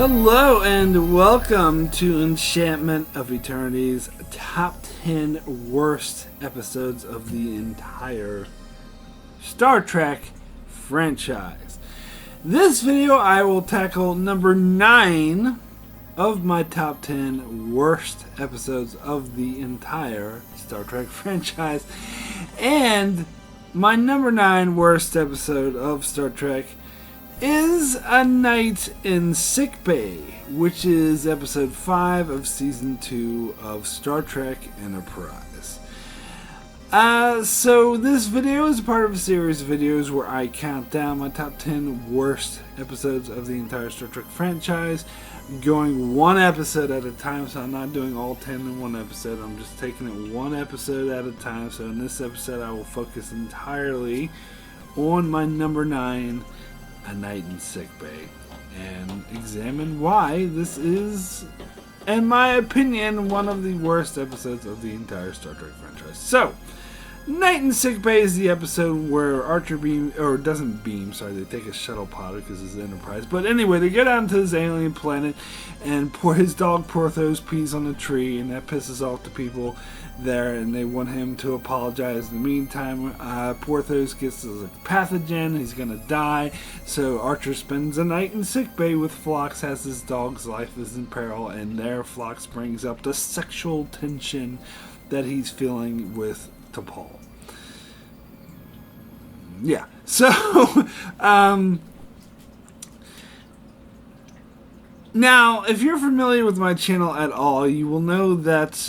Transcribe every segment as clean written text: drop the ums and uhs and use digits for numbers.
Hello and welcome to Enchantment of Eternity's top 10 worst episodes of the entire Star Trek franchise. This video I will tackle number 9 of my top 10 worst episodes of the entire Star Trek franchise. And my number 9 worst episode of Star Trek is A Night in Sickbay, which is episode 5 of season 2 of Star Trek Enterprise. So this video is part of a series of videos where I count down my top 10 worst episodes of the entire Star Trek franchise, going one episode at a time. So I'm not doing all 10 in one episode, I'm just taking it one episode at a time. So in this episode I will focus entirely on my number 9, A Night in Sickbay, and examine why this is, in my opinion, one of the worst episodes of the entire Star Trek franchise. So, Night in Sickbay is the episode where Archer doesn't beam, they take a shuttle pod because it's Enterprise. But anyway, they get out to this alien planet, and his dog Porthos pees on a tree, and that pisses off the people there, and they want him to apologize. In the meantime, Porthos gets a pathogen, he's gonna die, so Archer spends a night in sickbay with Phlox as his dog's life is in peril, and there Phlox brings up the sexual tension that he's feeling with T'Pol. Yeah, so now if you're familiar with my channel at all, you will know that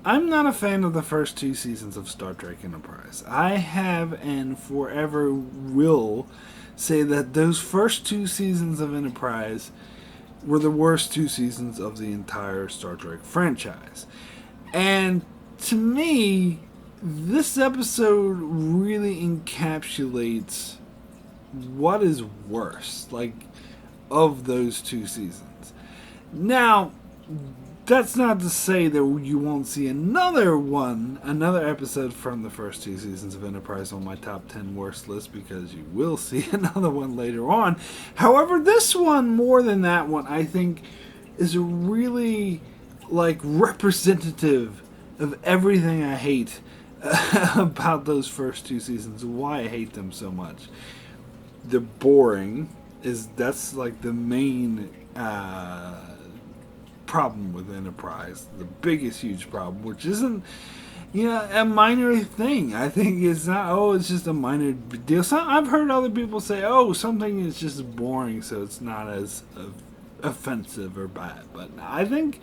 I'm not a fan of the first 2 seasons of Star Trek Enterprise. I have and forever will say that those first 2 seasons of Enterprise were the worst 2 seasons of the entire Star Trek franchise. And to me, this episode really encapsulates what is worse, of those 2 seasons. Now, that's not to say that you won't see another episode from the first 2 seasons of Enterprise on my top 10 worst list, because you will see another one later on. However, this one, more than that one, I think is really representative of everything I hate about those first 2 seasons, why I hate them so much. They're boring. That's the main problem with Enterprise, the biggest huge problem, which isn't a minor thing. I think it's not, it's just a minor deal. I've heard other people say, something is just boring, so it's not as offensive or bad. But I think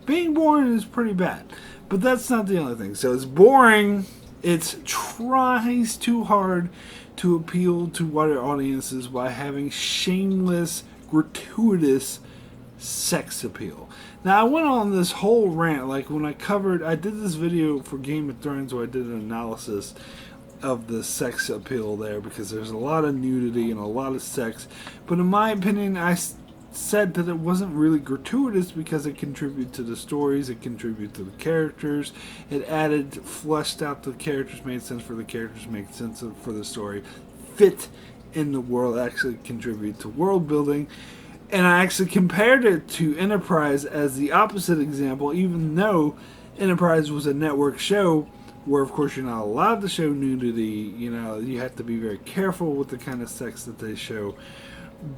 being boring is pretty bad, but that's not the only thing. So it's boring, it tries too hard to appeal to wider audiences by having shameless, gratuitous sex appeal. Now, I went on this whole rant, when I did this video for Game of Thrones where I did an analysis of the sex appeal there, because there's a lot of nudity and a lot of sex, but in my opinion, I said that it wasn't really gratuitous because it contributed to the stories, it contributed to the characters, it fleshed out the characters, made sense for the characters, made sense for the story, fit in the world, actually contribute to world building. And I actually compared it to Enterprise as the opposite example, even though Enterprise was a network show where, of course, you're not allowed to show nudity. You have to be very careful with the kind of sex that they show.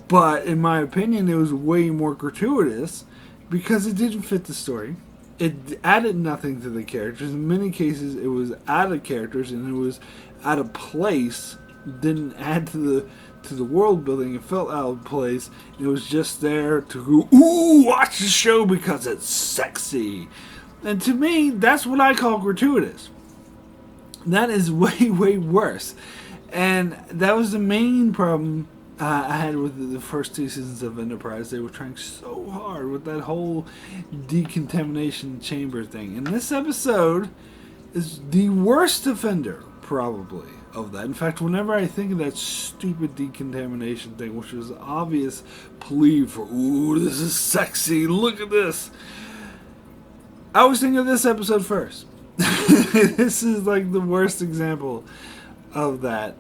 But in my opinion, it was way more gratuitous because it didn't fit the story. It added nothing to the characters. In many cases, it was out of characters and it was out of place. Didn't add to the world building. It felt out of place. It was just there to go, ooh, watch the show because it's sexy. And to me, that's what I call gratuitous. That is way, way worse. And that was the main problem I had with the first 2 seasons of Enterprise. They were trying so hard with that whole decontamination chamber thing. And this episode is the worst offender, probably, of that. In fact, whenever I think of that stupid decontamination thing, which was an obvious plea for, ooh, this is sexy, look at this, I always think of this episode first. This is the worst example of that.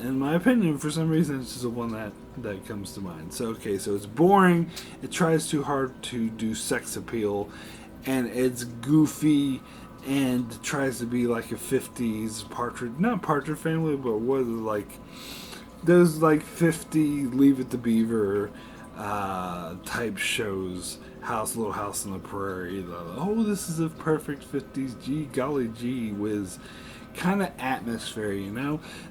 In my opinion, for some reason, it's just the one that comes to mind. So it's boring. It tries too hard to do sex appeal, and it's goofy and tries to be like a 50s not Partridge Family, but what is it, like those like 50 Leave It to Beaver type shows. Little House on the Prairie. This is a perfect 50s golly gee whiz kind of atmosphere,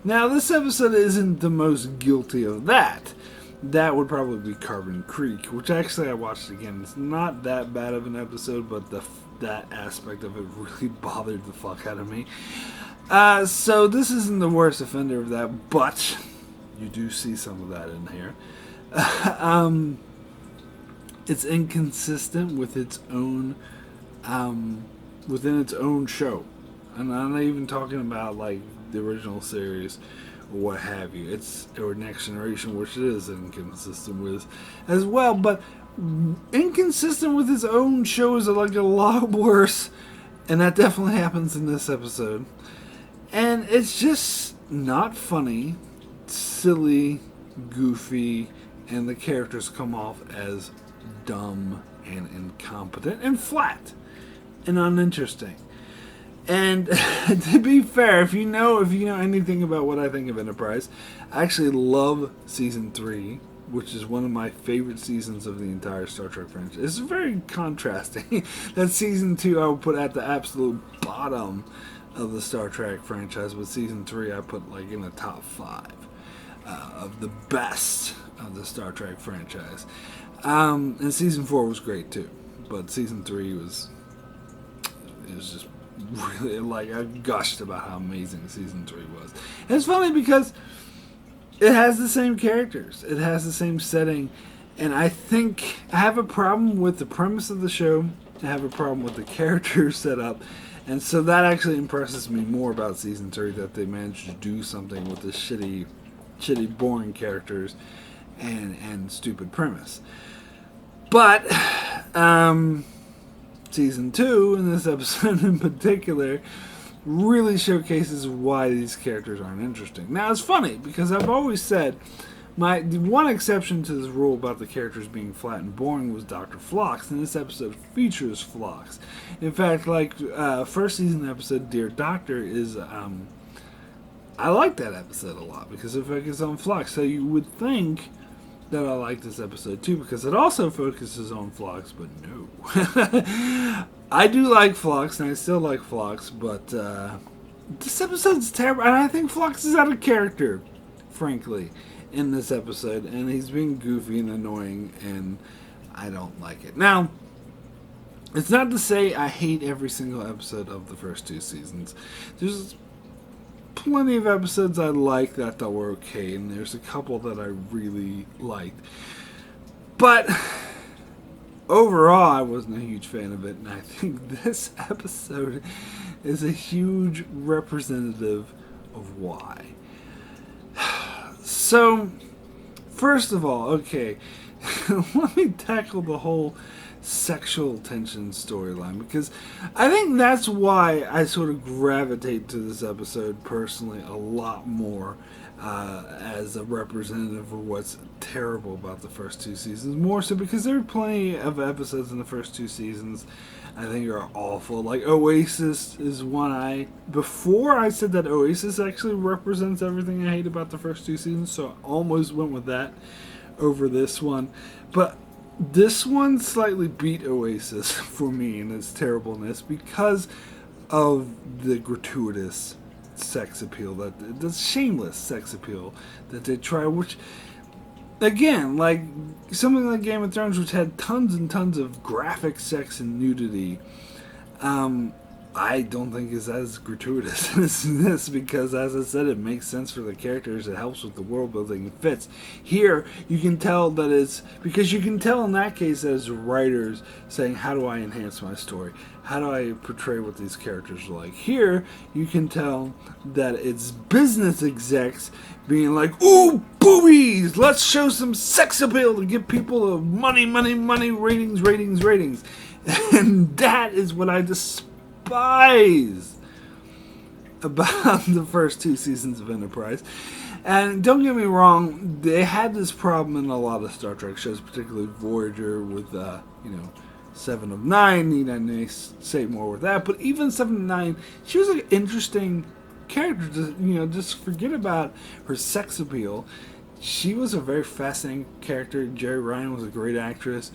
Now, this episode isn't the most guilty of that. That would probably be Carbon Creek, which actually I watched again. It's not that bad of an episode, but that aspect of it really bothered the fuck out of me. So this isn't the worst offender of that, but you do see some of that in here. It's inconsistent with its own, within its own show. And I'm not even talking about like the original series or what have you. Or Next Generation, which it is inconsistent with as well. But inconsistent with its own shows are like a lot worse. And that definitely happens in this episode. And it's just not funny, silly, goofy, and the characters come off as dumb and incompetent and flat and uninteresting. And to be fair, if you know anything about what I think of Enterprise, I actually love season 3, which is one of my favorite seasons of the entire Star Trek franchise. It's very contrasting. That season 2 I would put at the absolute bottom of the Star Trek franchise, but season 3 I put like in the top 5 of the best of the Star Trek franchise. And season 4 was great too, but season 3 was just really, like, I gushed about how amazing season 3 was. And it's funny because it has the same characters, it has the same setting, and I think I have a problem with the premise of the show. I have a problem with the characters set up, and so that actually impresses me more about season 3, that they managed to do something with the shitty, boring characters and stupid premise. But season 2, in this episode in particular, really showcases why these characters aren't interesting. Now, it's funny because I've always said the one exception to this rule about the characters being flat and boring was Dr. Phlox, and this episode features Phlox. In fact, like first season episode Dear Doctor is I like that episode a lot because it focuses on Phlox. So you would think that I like this episode too because it also focuses on Phlox, but no. I do like Phlox and I still like Phlox, but this episode's terrible, and I think Phlox is out of character, frankly, in this episode, and he's being goofy and annoying, and I don't like it. Now, it's not to say I hate every single episode of the first 2 seasons. There's plenty of episodes I like that were okay, and there's a couple that I really liked. But overall, I wasn't a huge fan of it, and I think this episode is a huge representative of why. So, first of all, okay, let me tackle the whole sexual tension storyline, because I think that's why I sort of gravitate to this episode personally a lot more as a representative of what's terrible about the first 2 seasons. More so because there are plenty of episodes in the first 2 seasons I think are awful. Like Oasis is one before I said that Oasis actually represents everything I hate about the first 2 seasons, so I almost went with that over this one. But this one slightly beat Oasis for me in its terribleness because of the gratuitous sex appeal, the shameless sex appeal that they try, which, again, like something like Game of Thrones, which had tons and tons of graphic sex and nudity, I don't think is as gratuitous as this, because, as I said, it makes sense for the characters, it helps with the world building, it fits. Here, you can tell that it's, because you can tell in that case as writers saying, how do I enhance my story? How do I portray what these characters are like? Here, you can tell that it's business execs being like, ooh, boobies! Let's show some sex appeal to give people money, ratings. And that is what I despise about the first 2 seasons of Enterprise. And don't get me wrong, they had this problem in a lot of Star Trek shows, particularly Voyager with, Seven of Nine. Need I say more with that? But even Seven of Nine, she was an interesting character. Just forget about her sex appeal. She was a very fascinating character. Jerry Ryan was a great actress.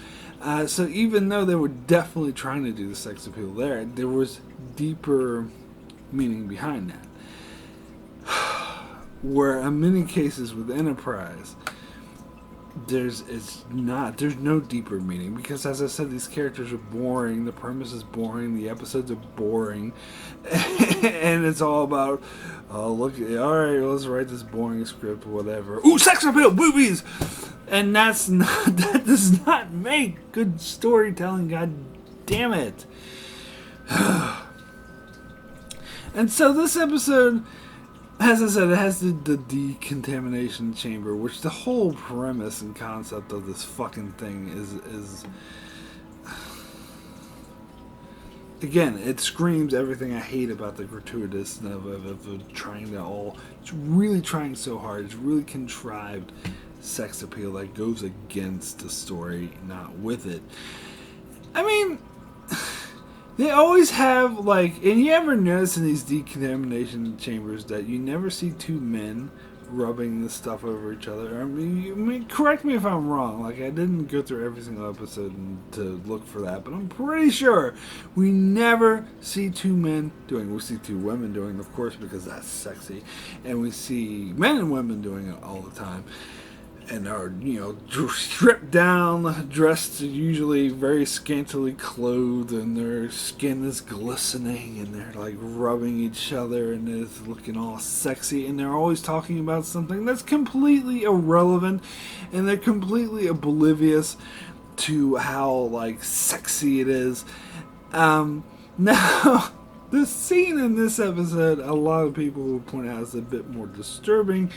So even though they were definitely trying to do the sex appeal there was deeper meaning behind that. Where in many cases with Enterprise, there's no deeper meaning, because as I said, these characters are boring, the premise is boring, the episodes are boring, and it's all about, alright, let's write this boring script, whatever. Ooh, sex appeal, boobies! And that does not make good storytelling, god damn it. And so this episode, as I said, it has the decontamination chamber, which the whole premise and concept of this fucking thing is again, it screams everything I hate about the gratuitousness of trying to all. It's really trying so hard. It's really contrived sex appeal that goes against the story, not with it. I mean, they always have, and you ever notice in these decontamination chambers that you never see two men rubbing this stuff over each other? I mean, correct me if I'm wrong. I didn't go through every single episode to look for that, but I'm pretty sure we never see two men doing it. We see two women doing it, of course, because that's sexy. And we see men and women doing it all the time. And are, stripped down, dressed usually very scantily clothed, and their skin is glistening, and they're rubbing each other, and it's looking all sexy, and they're always talking about something that's completely irrelevant, and they're completely oblivious to how sexy it is. Now, the scene in this episode, a lot of people will point out, is a bit more disturbing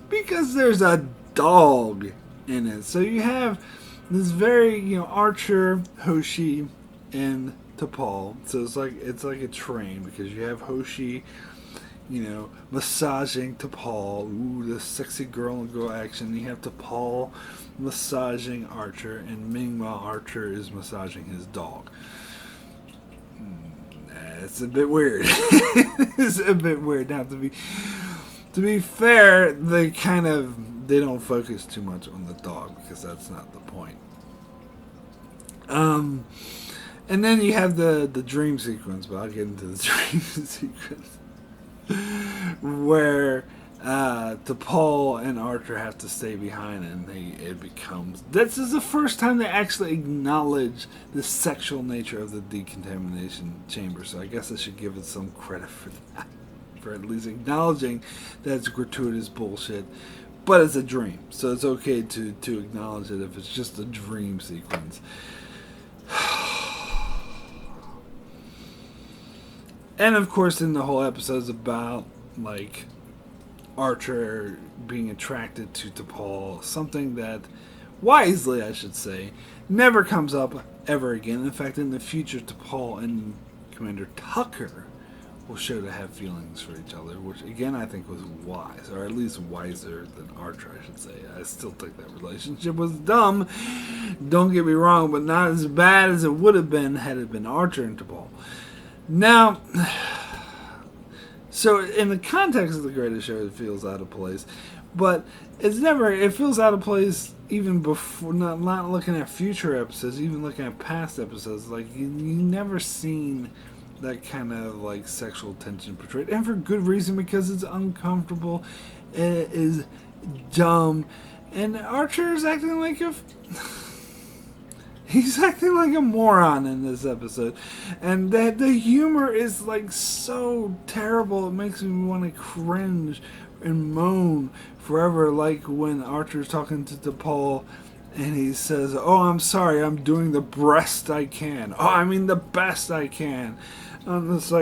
because there's a dog in it. So you have this very, Archer, Hoshi, and T'Pol. So it's like a train, because you have Hoshi, massaging T'Pol. Ooh, the sexy girl and girl action. You have T'Pol massaging Archer, and meanwhile Archer is massaging his dog. It's a bit weird. It's a bit weird. Now, to be fair, they don't focus too much on the dog, because that's not the point. And then you have the dream sequence, but I'll get into the dream sequence, where T'Pol and Archer have to stay behind, and this is the first time they actually acknowledge the sexual nature of the decontamination chamber. So I guess I should give it some credit for that, for at least acknowledging that it's gratuitous bullshit. But it's a dream, so it's okay to acknowledge it if it's just a dream sequence. And of course, in the whole episode is about Archer being attracted to T'Pol, something that, wisely I should say, never comes up ever again. In fact, in the future, T'Pol and Commander Tucker will show to have feelings for each other, which again I think was wise, or at least wiser than Archer, I should say. I still think that relationship was dumb, don't get me wrong, but not as bad as it would have been had it been Archer and T'Pol. Now, so in the context of the greatest show, it feels out of place, but it feels out of place even before, not looking at future episodes, even looking at past episodes. You never seen that kind of sexual tension portrayed, and for good reason, because it's uncomfortable, it is dumb, and Archer is acting he's acting like a moron in this episode, and that the humor is so terrible, it makes me want to cringe and moan forever, when Archer's talking to T'Pol and he says, "Oh, I'm sorry, I'm doing the best I can. Oh, I mean the best I can." And it's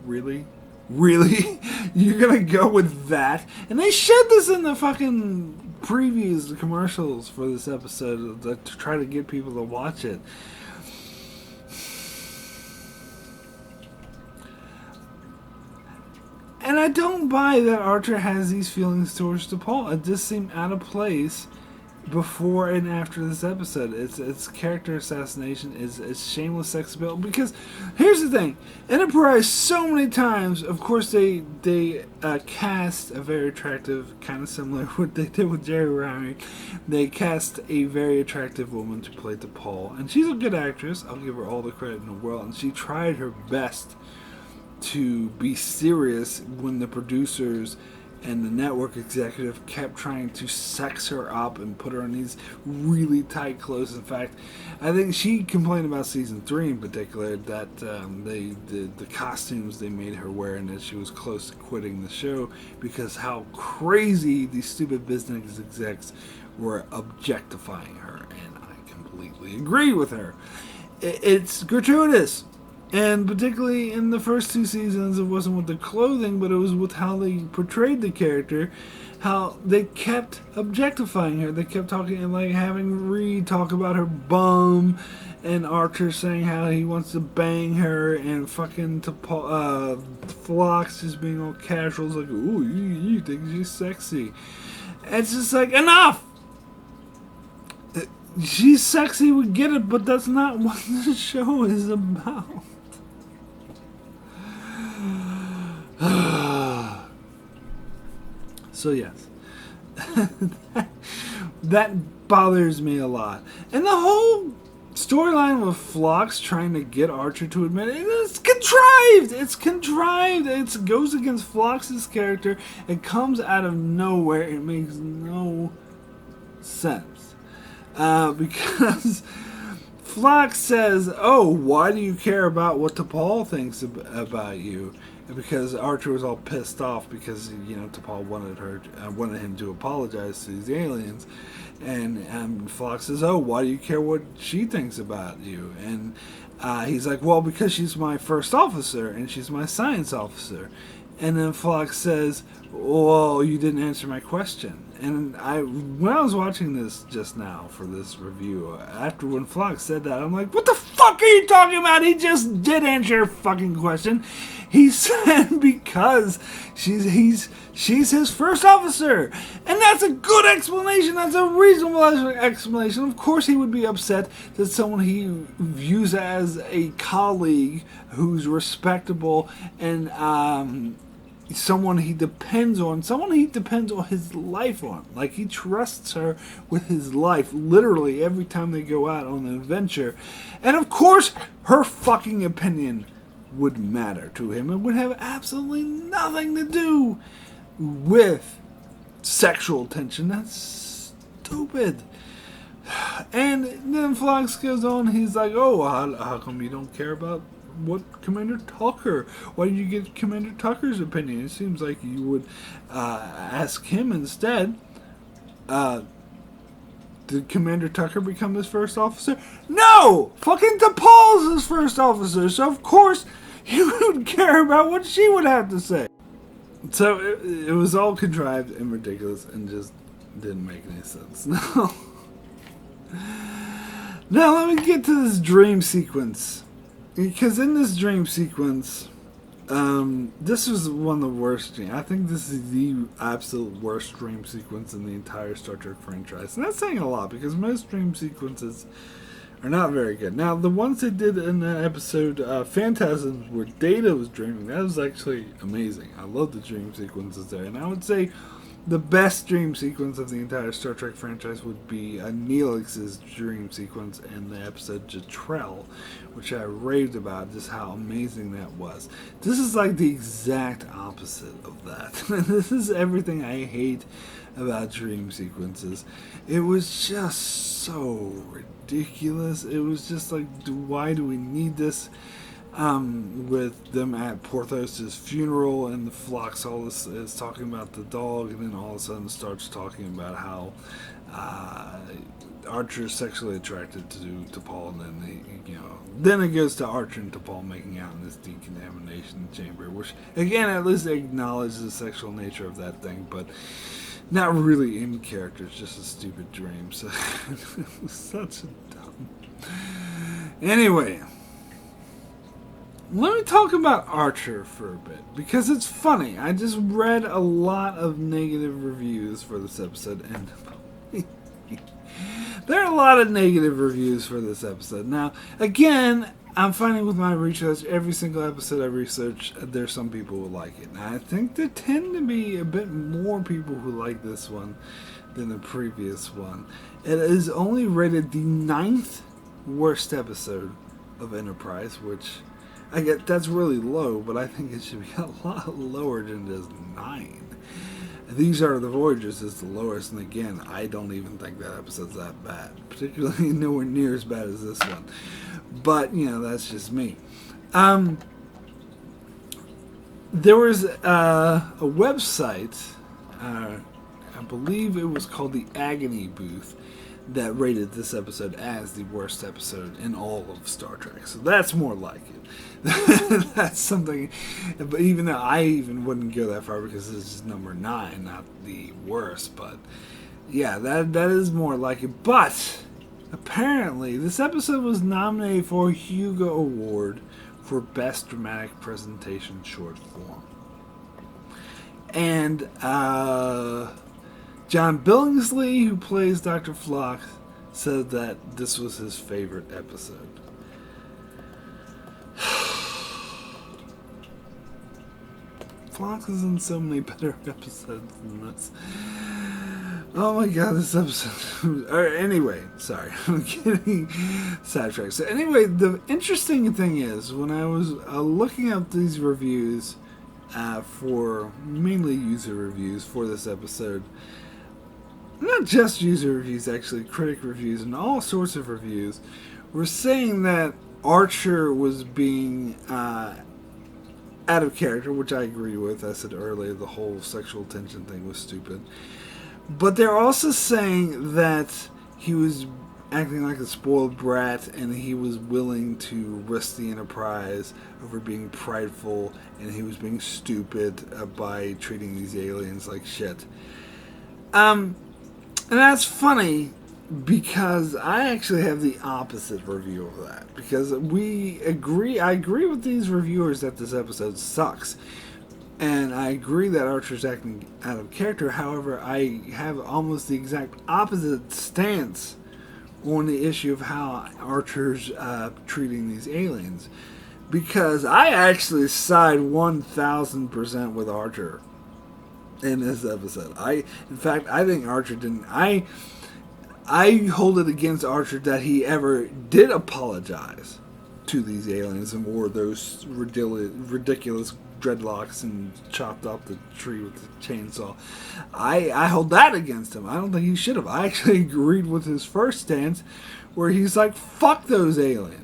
really? Really? You're gonna go with that? And they showed this in the fucking previews, the commercials for this episode, to try to get people to watch it. And I don't buy that Archer has these feelings towards DePaul. It just seemed out of place before and after this episode. It's character assassination, it's shameless sex appeal. Because here's the thing, Enterprise so many times, of course they cast a very attractive, kind of similar to what they did with Jerry Ryan. They cast a very attractive woman to play DePaul, and she's a good actress. I'll give her all the credit in the world, and she tried her best to be serious when the producers and the network executive kept trying to sex her up and put her in these really tight clothes. In fact, I think she complained about season 3 in particular that the costumes they made her wear and that she was close to quitting the show because how crazy these stupid business execs were objectifying her. And I completely agree with her. It's gratuitous. And particularly in the first 2 seasons, it wasn't with the clothing, but it was with how they portrayed the character, how they kept objectifying her. They kept talking and like having Reed talk about her bum, and Archer saying how he wants to bang her, and fucking Phlox just being all casual, like, ooh, you think she's sexy. It's just like, enough! She's sexy, we get it, but that's not what the show is about. So yes, that bothers me a lot. And the whole storyline with Phlox trying to get Archer to admit it, it's contrived. It's contrived. It goes against Phlox's character. It comes out of nowhere. It makes no sense. Because Phlox says, oh, why do you care about what T'Pol thinks about you? Because Archer was all pissed off because, you know, T'Pol wanted him to apologize to these aliens. And Phlox says, oh, why do you care what she thinks about you? And he's like, well, because she's my first officer and she's my science officer. And then Phlox says, well, you didn't answer my question. And when I was watching this just now for this review, after when Phlox said that, I'm like, what the fuck are you talking about? He just did answer your fucking question. He said because she's his first officer. And that's a good explanation. That's a reasonable explanation. Of course he would be upset that someone he views as a colleague who's respectable and someone he depends on his life on. Like, he trusts her with his life, literally, every time they go out on an adventure. And of course, her fucking opinion would matter to him. It would have absolutely nothing to do with sexual tension. That's stupid. And then Phlox goes on, he's like, oh, how come you don't care about what Commander Tucker? Why did you get Commander Tucker's opinion? It seems like you would ask him instead. Did Commander Tucker become his first officer? No! Fucking T'Pol's his first officer, so of course you would care about what she would have to say. So it was all contrived and ridiculous and just didn't make any sense. Now let me get to this dream sequence. Because in this dream sequence, this was one of the worst dreams. I think this is the absolute worst dream sequence in the entire Star Trek franchise. And that's saying a lot, because most dream sequences are not very good. Now, the ones they did in that episode, Phantasms, where Data was dreaming, that was actually amazing. I love the dream sequences there. And I would say the best dream sequence of the entire Star Trek franchise would be Neelix's dream sequence in the episode Jetrel, which I raved about, just how amazing that was. This is like the exact opposite of that. This is everything I hate about dream sequences. It was just so ridiculous. It was just like, why do we need this? With them at Porthos' funeral, and the Phlox is talking about the dog, and then all of a sudden starts talking about how Archer is sexually attracted to T'Pol, and then it goes to Archer and T'Pol making out in this decontamination chamber, which again at least acknowledges the sexual nature of that thing, but not really in character. It's just a stupid dream. So it was such a dumb. Anyway. let me talk about Archer for a bit, because it's funny. I just read a lot of negative reviews for this episode, and there are a lot of negative reviews for this episode. Now, again, I'm finding with my research, every single episode I research, there's some people who like it. Now, I think there tend to be a bit more people who like this one than the previous one. It is only rated the 9th worst episode of Enterprise, which I get that's really low, but I think it should be a lot lower than just 9. These Are the Voyagers is the lowest, and again, I don't even think that episode's that bad, particularly nowhere near as bad as this one. But, you know, that's just me. There was a website, I believe it was called the Agony Booth, that rated this episode as the worst episode in all of Star Trek. So that's more like it. That's something, but even though I even wouldn't go that far because this is number 9, not the worst. But yeah, that is more like it. But apparently, this episode was nominated for a Hugo Award for Best Dramatic Presentation Short Form. And John Billingsley, who plays Dr. Phlox, said that this was his favorite episode. Phlox is in so many better episodes than this. Oh my god, this episode. Anyway, sorry, I'm getting sidetracked. So anyway, the interesting thing is, when I was looking up these reviews for mainly user reviews for this episode, not just user reviews, actually, critic reviews and all sorts of reviews, were saying that Archer was being out of character, which I agree with. I said earlier the whole sexual tension thing was stupid. But they're also saying that he was acting like a spoiled brat and he was willing to risk the Enterprise over being prideful, and he was being stupid by treating these aliens like shit. And that's funny because I actually have the opposite review of that. Because I agree with these reviewers that this episode sucks. And I agree that Archer's acting out of character. However, I have almost the exact opposite stance on the issue of how Archer's treating these aliens. Because I actually side 1,000% with Archer in this episode. In fact, I think Archer didn't. I hold it against Archer that he ever did apologize to these aliens and wore those ridiculous dreadlocks and chopped off the tree with the chainsaw. I hold that against him. I don't think he should have. I actually agreed with his first stance where he's like, fuck those aliens.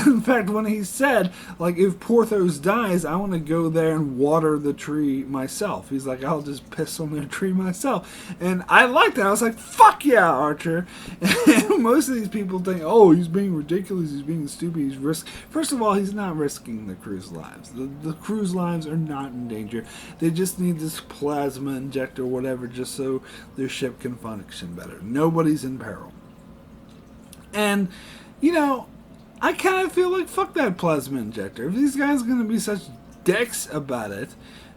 In fact, when he said, like, if Porthos dies, I want to go there and water the tree myself. He's like, I'll just piss on the tree myself. And I liked that. I was like, fuck yeah, Archer. And most of these people think, oh, he's being ridiculous, he's being stupid, First of all, he's not risking the crew's lives. The crew's lives are not in danger. They just need this plasma injector or whatever just so their ship can function better. Nobody's in peril. And, you know, I kind of feel like fuck that plasma injector. If these guys are going to be such dicks about it,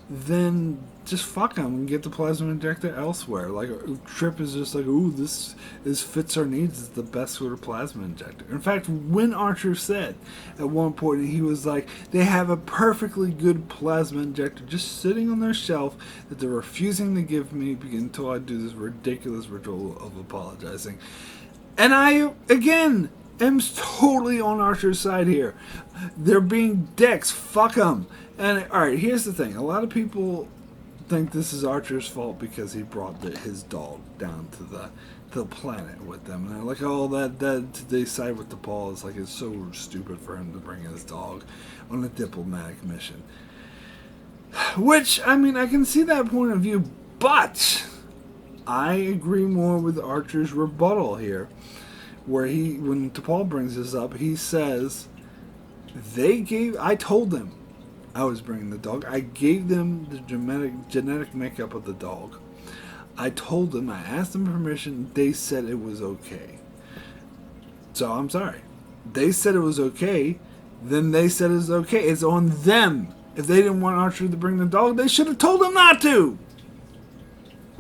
then just fuck them and get the plasma injector elsewhere. Like, Trip is just like, ooh, this fits our needs. It's the best sort of plasma injector. In fact, when Archer said at one point, he was like, they have a perfectly good plasma injector just sitting on their shelf that they're refusing to give me until I do this ridiculous ritual of apologizing. And I, again, am totally on Archer's side here. They're being dicks. Fuck them. And alright, here's the thing. A lot of people think this is Archer's fault because he brought his dog down to the planet with them. And they're like, oh, that they side with T'Pol. It's like, it's so stupid for him to bring his dog on a diplomatic mission. Which, I mean, I can see that point of view, but I agree more with Archer's rebuttal here. Where when T'Pol brings this up, he says, I told them I was bringing the dog. I gave them the genetic makeup of the dog. I told them, I asked them permission, they said it was okay. So I'm sorry. They said it was okay, Then they said it's okay. It's on them. If they didn't want Archer to bring the dog, they should have told him not to.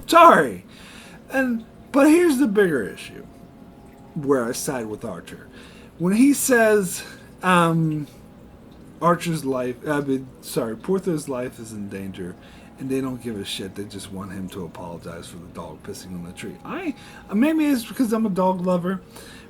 Sorry. But here's the bigger issue where I side with Archer. When he says Porthos's life is in danger, and they don't give a shit, they just want him to apologize for the dog pissing on the tree. Maybe it's because I'm a dog lover,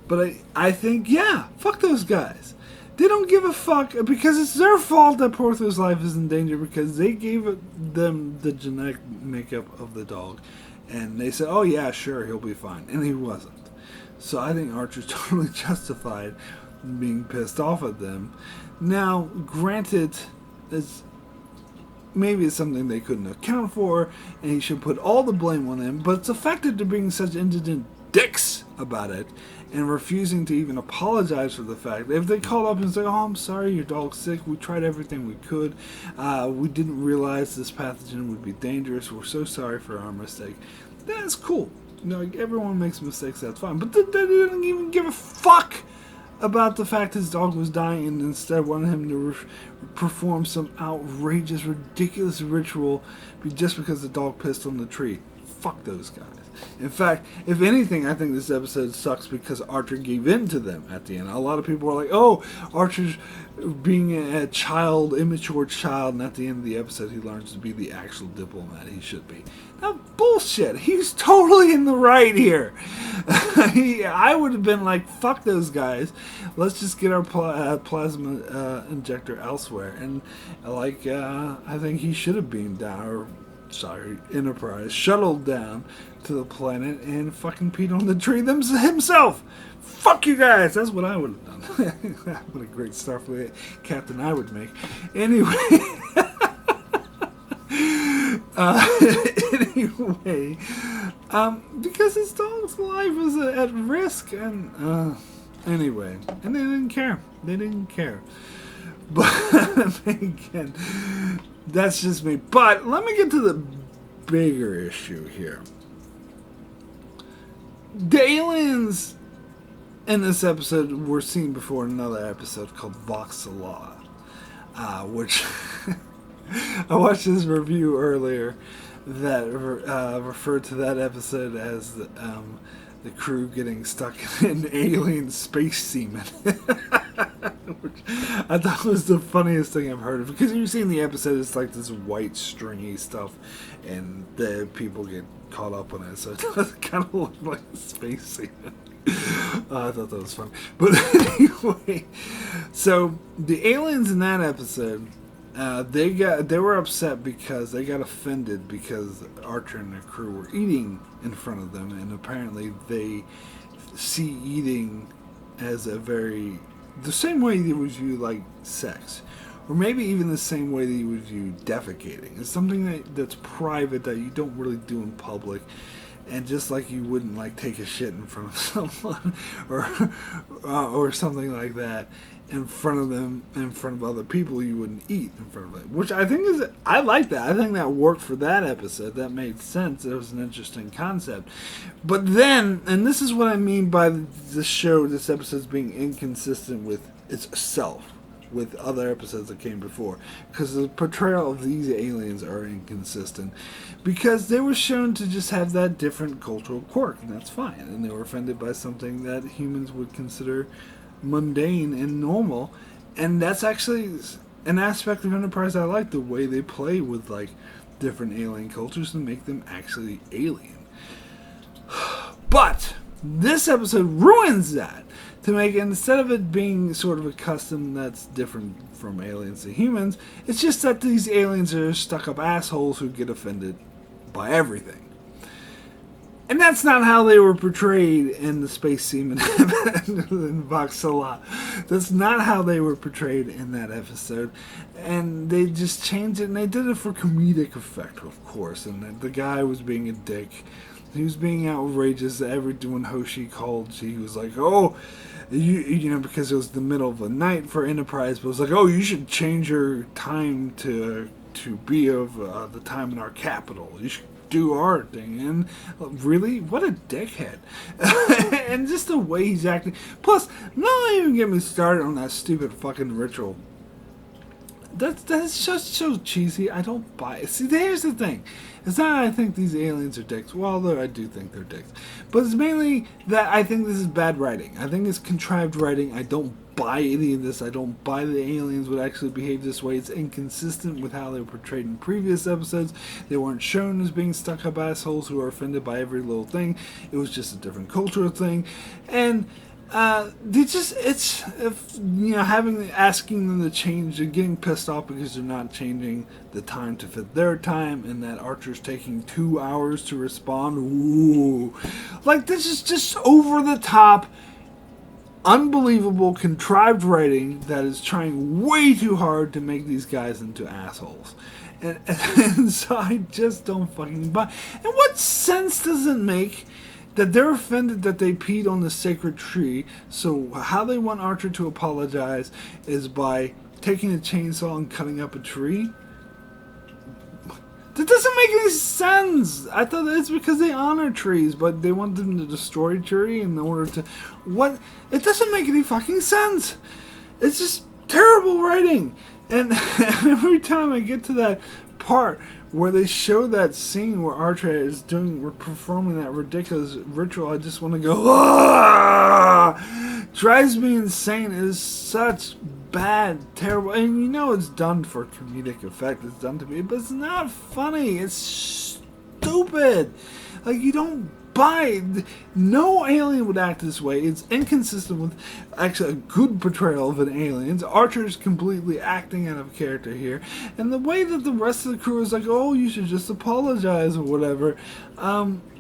but I think, yeah, fuck those guys. They don't give a fuck because it's their fault that Porthos's life is in danger because they gave them the genetic makeup of the dog. And they said, oh yeah, sure, he'll be fine. And he wasn't. So I think Archer's totally justified being pissed off at them. Now, granted, maybe it's something they couldn't account for, and he should put all the blame on him, but it's the fact that they're being such indigent dicks about it and refusing to even apologize for the fact. If they called up and said, oh, I'm sorry, your dog's sick, we tried everything we could, we didn't realize this pathogen would be dangerous, we're so sorry for our mistake, that's cool. Like, everyone makes mistakes, that's fine. But they didn't even give a fuck about the fact his dog was dying and instead wanted him to perform some outrageous, ridiculous ritual just because the dog pissed on the tree. Fuck those guys. In fact, if anything, I think this episode sucks because Archer gave in to them at the end. A lot of people were like, oh, Archer's being a child, immature child, and at the end of the episode he learns to be the actual diplomat he should be. Now, bullshit. He's totally in the right here. I would have been like, fuck those guys. Let's just get our plasma injector elsewhere. And, I think he should have beamed down, Enterprise, shuttled down to the planet and fucking peed on the tree himself. Fuck you guys. That's what I would have done. What a great Starfleet captain I would make. Anyway. Because his dog's life was at risk, and anyway, and they didn't care. But again, that's just me. But let me get to the bigger issue here. The aliens in this episode were seen before in another episode called Voxala, which I watched this review earlier that referred to that episode as the crew getting stuck in alien space semen. Which I thought was the funniest thing I've heard of. Because you've seen the episode, it's like this white stringy stuff, and the people get caught up on it, so it does kind of look like space semen. I thought that was fun. But anyway, so the aliens in that episode, they were upset because they got offended because Archer and the crew were eating in front of them, and apparently they see eating as the same way they would view like sex, or maybe even the same way that you would view defecating. It's something that's private that you don't really do in public. And just like you wouldn't like take a shit in front of someone or something like that in front of them, in front of other people, you wouldn't eat in front of them. Which I think I like that. I think that worked for that episode. That made sense. It was an interesting concept. But then, and this is what I mean by this episode's being inconsistent with itself, with other episodes that came before, because the portrayal of these aliens are inconsistent, because they were shown to just have that different cultural quirk, and that's fine, and they were offended by something that humans would consider mundane and normal, and that's actually an aspect of Enterprise I like, the way they play with like different alien cultures and make them actually alien. But this episode ruins that, to make, instead of it being sort of a custom that's different from aliens to humans, it's just that these aliens are stuck-up assholes who get offended by everything. And that's not how they were portrayed in the Space Seaman in Voxala. That's not how they were portrayed in that episode. And they just changed it, and they did it for comedic effect, of course. And the guy was being a dick. He was being outrageous. When Hoshi called, he was like, oh, you know, because it was the middle of the night for Enterprise, but it was like, oh, you should change your time to be of the time in our capital. You should do our thing. And really, what a dickhead. And just the way he's acting. Plus, not even get me started on that stupid fucking ritual. That's just so cheesy. I don't buy it. See, here's the thing. It's not that I think these aliens are dicks. Well, although I do think they're dicks. But it's mainly that I think this is bad writing. I think it's contrived writing. I don't buy any of this. I don't buy the aliens would actually behave this way. It's inconsistent with how they were portrayed in previous episodes. They weren't shown as being stuck-up assholes who are offended by every little thing. It was just a different cultural thing. And asking them to change, they're getting pissed off because they're not changing the time to fit their time, and that Archer's taking 2 hours to respond. Ooh. Like, this is just over the top, unbelievable, contrived writing that is trying way too hard to make these guys into assholes. And so I just don't fucking buy. And what sense does it make that they're offended that they peed on the sacred tree? So how they want Archer to apologize is by taking a chainsaw and cutting up a tree? That doesn't make any sense. I thought it's because they honor trees, but they want them to destroy a tree in order to... What? It doesn't make any fucking sense. It's just terrible writing. And every time I get to that part where they show that scene where Archer is performing that ridiculous ritual, I just want to go, ah! Drives me insane. It is such bad, terrible, and you know it's done for comedic effect. It's done to be, but it's not funny. It's stupid. Like, you don't buy. No alien would act this way. It's inconsistent with actually a good portrayal of an alien. Archer's completely acting out of character here, and the way that the rest of the crew is like, oh, you should just apologize or whatever.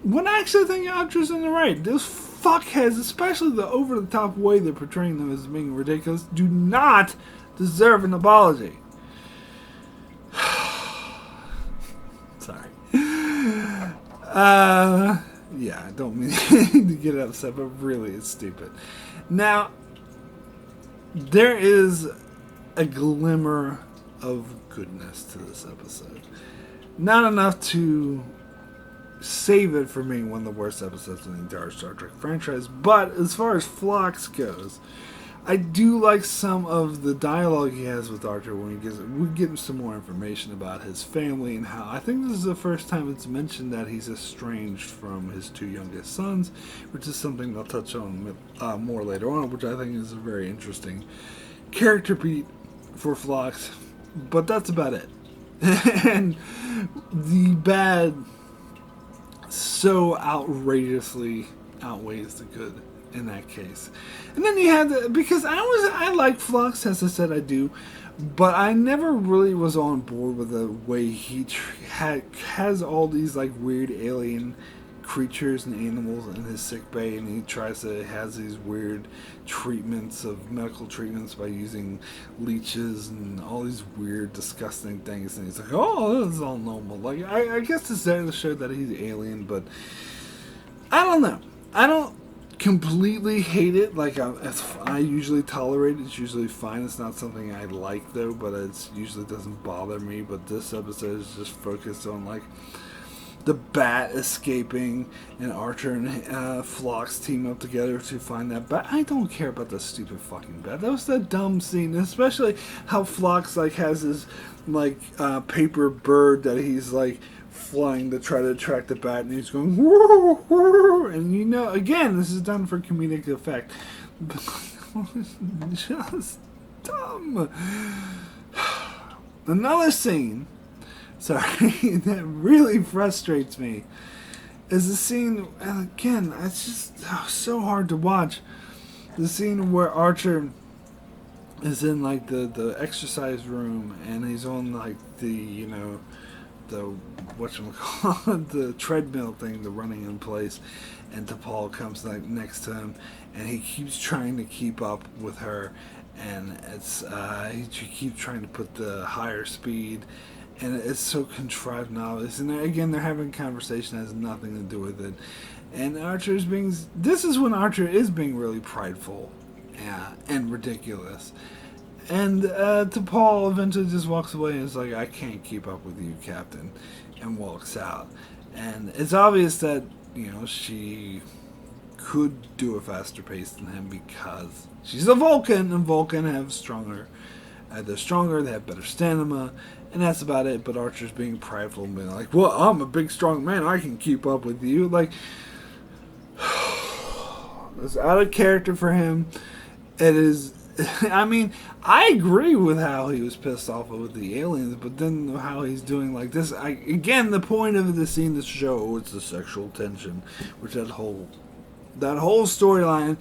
When I actually think Archer's in the right. Those fuckheads, especially the over-the-top way they're portraying them as being ridiculous, do not deserve an apology. Sorry. Yeah, I don't mean to get upset, but really it's stupid. Now, there is a glimmer of goodness to this episode. Not enough to save it from being one of the worst episodes in the entire Star Trek franchise, but as far as Phlox goes, I do like some of the dialogue he has with Archer when we get him some more information about his family and how I think this is the first time it's mentioned that he's estranged from his two youngest sons, which is something I'll touch on more later on, which I think is a very interesting character beat for Phlox, but that's about it. And the bad so outrageously outweighs the good in that case. And then you had because I like Phlox, as I said I do, but I never really was on board with the way he has all these like weird alien creatures and animals in his sickbay, and he has these weird medical treatments by using leeches and all these weird disgusting things, and he's like, oh, this is all normal. Like, I guess it's there to show that he's alien, but I don't know. I don't completely hate it. Like, I usually tolerate it. It's usually fine. It's not something I like though, but it usually doesn't bother me. But this episode is just focused on like the bat escaping, and Archer and Phlox team up together to find that bat. I don't care about the stupid fucking bat. That was the dumb scene, especially how Phlox like has his like paper bird that he's like flying to try to attract the bat, and he's going whoa, whoa, and you know, again, this is done for comedic effect. Just dumb. Another scene, sorry, that really frustrates me is the scene, and again, it's just so hard to watch. The scene where Archer is in like the exercise room, and he's on like the whatchamacallit, the treadmill thing, the running in place, and T'Pol comes like next to him, and he keeps trying to keep up with her, and it's he keeps trying to put the higher speed, and it's so contrived and obvious. And again, they're having a conversation that has nothing to do with it, and this is when Archer is being really prideful, and ridiculous. And T'Pol eventually just walks away and is like, I can't keep up with you, Captain, and walks out. And it's obvious that, she could do a faster pace than him because she's a Vulcan, and Vulcan have stronger. They're stronger, they have better stamina, and that's about it. But Archer's being prideful and being like, well, I'm a big, strong man, I can keep up with you. Like, it's out of character for him. It is. I mean, I agree with how he was pissed off with the aliens, but then how he's doing like this. Again, the point of the scene to show it's the sexual tension, which that whole storyline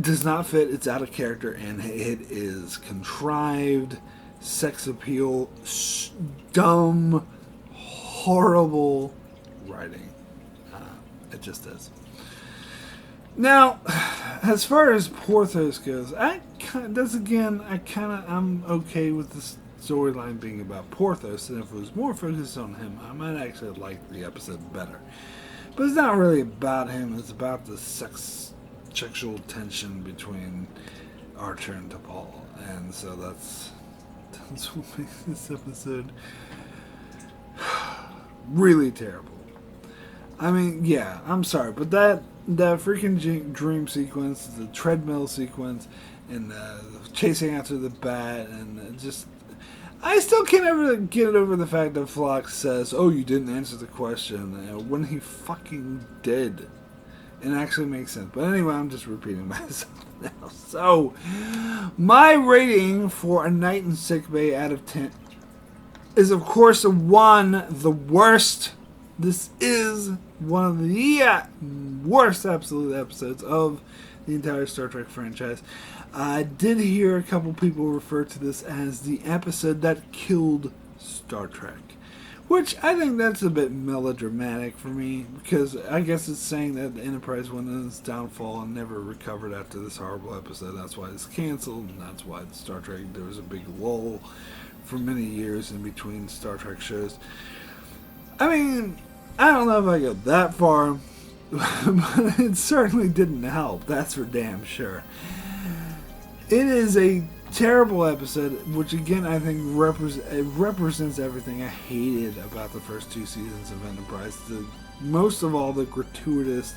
does not fit. It's out of character, and it is contrived, sex appeal, dumb, horrible writing. It just is. Now, as far as Porthos goes, I'm okay with this storyline being about Porthos, and if it was more focused on him, I might actually like the episode better. But it's not really about him, it's about the sexual tension between Archer and T'Pol, and so that's what makes this episode really terrible. I mean, yeah, I'm sorry, but that freaking dream sequence, the treadmill sequence, and chasing after the bat, and just... I still can't ever get over the fact that Phlox says, oh, you didn't answer the question, when he fucking did. It actually makes sense. But anyway, I'm just repeating myself now. So, my rating for A Night in Sickbay out of 10 is, of course, 1, the worst. This is one of the worst absolute episodes of the entire Star Trek franchise. I did hear a couple people refer to this as the episode that killed Star Trek, which I think that's a bit melodramatic for me, because I guess it's saying that the Enterprise went in its downfall and never recovered after this horrible episode. That's why it's canceled, and that's why Star Trek, there was a big lull for many years in between Star Trek shows. I mean, I don't know if I go that far, but it certainly didn't help, that's for damn sure. It is a terrible episode, which again I think represents everything I hated about the first 2 seasons of Enterprise. Most of all, the gratuitous,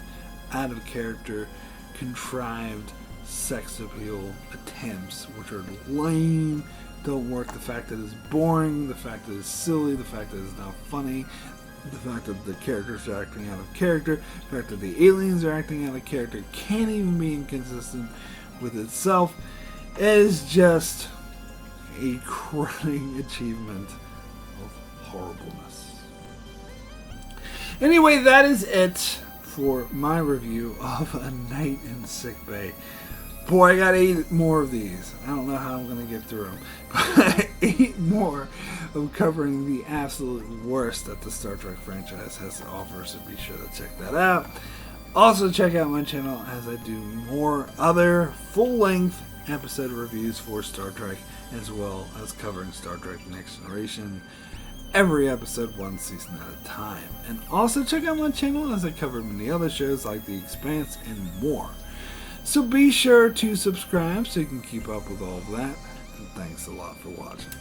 out of character, contrived sex appeal attempts, which are lame, don't work. The fact that it's boring, the fact that it's silly, the fact that it's not funny, the fact that the characters are acting out of character, the fact that the aliens are acting out of character, can't even be inconsistent with itself, is just a crowning achievement of horribleness. Anyway, that is it for my review of A Night in Sickbay. Boy, I got 8 more of these. I don't know how I'm going to get through them. But 8 more of covering the absolute worst that the Star Trek franchise has to offer, so be sure to check that out. Also, check out my channel as I do more other full-length episode reviews for Star Trek, as well as covering Star Trek Next Generation, every episode 1 season at a time. And also check out my channel as I cover many other shows like The Expanse and more. So be sure to subscribe so you can keep up with all of that, and thanks a lot for watching.